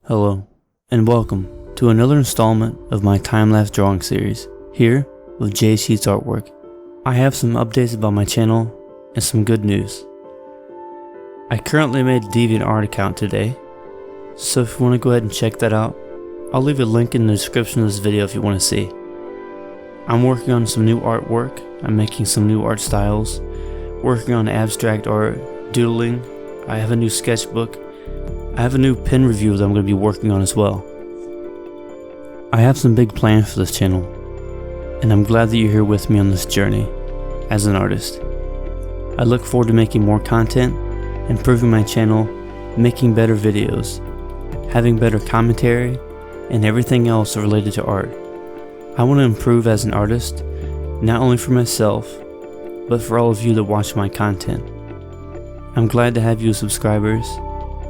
Hello, and welcome to another installment of my time-lapse drawing series, here with J.Sheetz Artwork. I have some updates about my channel and some good news. I currently made a DeviantArt account today, so if you want to go ahead and check that out, I'll leave a link in the description of this video if you want to see. I'm working on some new artwork, I'm making some new art styles, working on abstract art, doodling, I have a new sketchbook, I have a new pen review that I'm going to be working on as well. I have some big plans for this channel, and I'm glad that you're here with me on this journey as an artist. I look forward to making more content, improving my channel, making better videos, having better commentary, and everything else related to art. I want to improve as an artist, not only for myself, but for all of you that watch my content. I'm glad to have you as subscribers,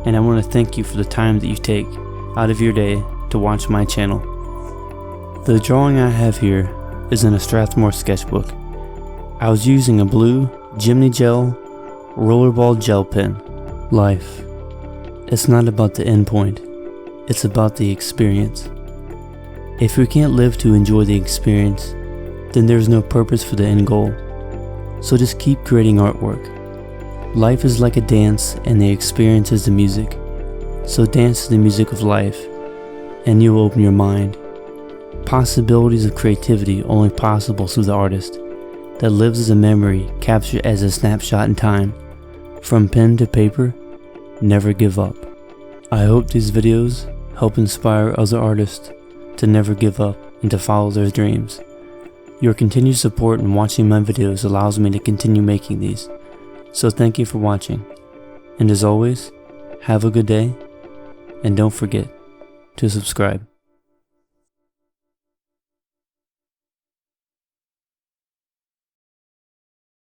and I want to thank you for the time that you take out of your day to watch my channel. The drawing I have here is in a Strathmore sketchbook. I was using a blue Jimny Gel rollerball gel pen. Life. It's not about the end point, it's about the experience. If we can't live to enjoy the experience, then there's no purpose for the end goal. So just keep creating artwork. Life is like a dance and the experience is the music. So dance to the music of life and you'll open your mind. Possibilities of creativity only possible through the artist that lives as a memory captured as a snapshot in time. From pen to paper, never give up. I hope these videos help inspire other artists to never give up and to follow their dreams. Your continued support and watching my videos allows me to continue making these. So thank you for watching, and as always, have a good day, and don't forget to subscribe.